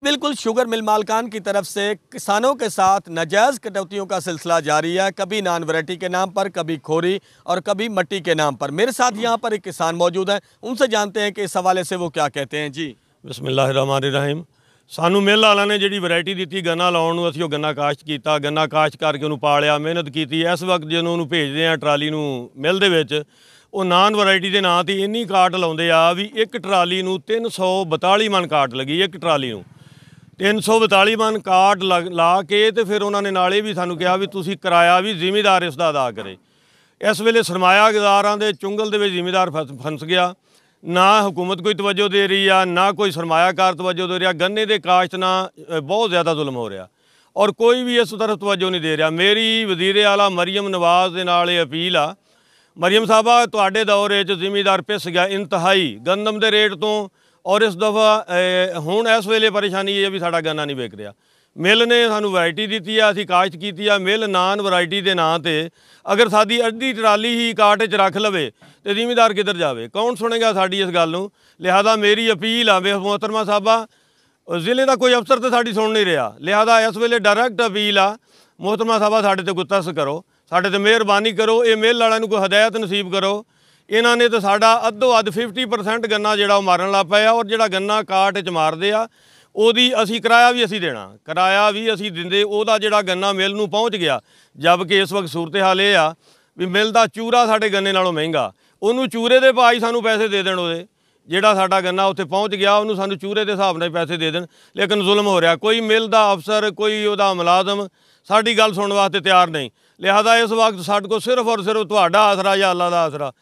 बिल्कुल sugar mill मालकान की तरफ से किसानों के साथ नाजायज़ कटौतियों का सिलसिला जारी है। कभी नॉन वैरायटी के नाम पर, कभी खोरी और कभी मट्टी के नाम पर। मेरे साथ यहाँ पर एक किसान मौजूद हैं, उनसे जानते हैं कि इस हवाले से वो क्या कहते हैं। जी बिस्मिल्लाहिर्रहमानिर्रहीम। सानू मिल वालों ने जी वैरायटी दी गन्ना लाने को, असीं गन्ना काश्त किया, गन्ना काश्त करके उन्होंने पालिया, मेहनत की। इस वक्त जो उन्होंने भेजते हैं ट्राली मिल दे विच, वो नॉन वैरायटी के नाम से इन्नी काट लाते आ भी एक ट्राली 342 मन काट लगी। एक ट्राली 342 मन काट ला के तो फिर उन्होंने नाले भी सानू कहा भी तुसीं किराया भी जिमीदार इसका अदा करे। इस वेले सरमायादारां दे चुंगल दे विच जिमीदार फंस गया। ना हुकूमत कोई तवज्जो दे रही है, ना कोई सरमायाकार तवज्जो दे रहा। गन्ने के काश्त ना बहुत ज़्यादा जुल्म हो रहा और कोई भी इस तरफ तवज्जो नहीं दे रहा। मेरी वज़ीर आला मरियम नवाज़ दे नाल ये अपील आ, मरियम साहबा तुहाडे दौर जिमीदार पिस गया इंतहाई गंदम के रेट तो, और इस दफ़ा हुण इस वेले परेशानी ये भी साडा गन्ना नहीं विक रहा। मिल ने सानू वैरायटी दी है, असीं काश्त की है। मिल नॉन वैरायटी के नाम पर अगर साडी अद्धी ट्राली ही काट च रख लवे तो जिमीदार किधर जाए, कौन सुनेगा साडी इस गल नूं। लिहाजा मेरी अपील आ मोहतरमा साहबा, जिले का कोई अफसर तो साडी सुन नहीं रहा। लिहाजा इस वेले डायरैक्ट अपील आ, मोहतरमा साहबा साडे ते गुत्तस करो, साडे ते मेहरबानी करो, ये मिल वालिआं नूं कोई हदायत नसीब करो। इन्हां ने तो साडा अद्धो अध 50% गन्ना जिहड़ा मारन लग पिया और जिहड़ा गन्ना काट च मारदे आ ਉਹਦੀ ਅਸੀਂ किराया भी असी देना, किराया भी असी दिंदे, ਉਹਦਾ ਜਿਹੜਾ गन्ना मिल ਨੂੰ पहुँच गया। जबकि इस वक्त सूरत हाल ये आ भी मिल ਦਾ ਚੂਰਾ ਸਾਡੇ गन्ने ਨਾਲੋਂ ਮਹਿੰਗਾ, ਉਹਨੂੰ ਚੂਰੇ ਦੇ ਭਾਅ ਹੀ ਸਾਨੂੰ ਪੈਸੇ ਦੇ ਦੇਣ। ਉਹਦੇ ਜਿਹੜਾ ਸਾਡਾ गन्ना ਉੱਥੇ ਪਹੁੰਚ ਗਿਆ ਉਹਨੂੰ ਸਾਨੂੰ ਚੂਰੇ ਦੇ ਹਿਸਾਬ ਨਾਲ ਪੈਸੇ ਦੇ ਦੇਣ। ਲੇਕਿਨ ਜ਼ੁਲਮ ਹੋ ਰਿਹਾ, ਕੋਈ ਮਿਲ ਦਾ ਅਫਸਰ, ਕੋਈ ਉਹਦਾ ਮੁਲਾਜ਼ਮ ਸਾਡੀ ਗੱਲ ਸੁਣਨ ਵਾਸਤੇ ਤਿਆਰ ਨਹੀਂ। ਲਿਹਾਜ਼ਾ ਇਸ ਵਕਤ ਸਾਡੇ ਕੋਲ ਸਿਰਫ ਔਰ ਸਿਰਫ ਤੁਹਾਡਾ ਆਸਰਾ ਜਾਂ ਅੱਲਾ ਦਾ ਆਸਰਾ।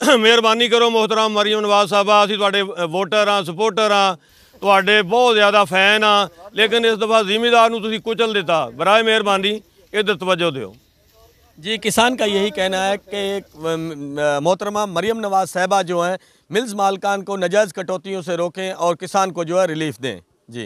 ਮਿਹਰਬਾਨੀ ਕਰੋ मोहतरम मरियम नवाज़ साहबा, ਅਸੀਂ ਤੁਹਾਡੇ ਵੋਟਰ ਹਾਂ, ਸਪੋਰਟਰ ਹਾਂ, ਤੁਹਾਡੇ बहुत ज़्यादा फैन हाँ। लेकिन इस दफ़ा जिमीदार नूं तुसीं कुचल दिता, बराए मेहरबानी इधर तवज्जो दिओ। जी किसान का यही कहना है कि मोहतरमा मरियम नवाज़ साहबा जो हैं मिल्स मालकान को नाजायज़ कटौतियों से रोकें और किसान को जो है रिलीफ दें। जी।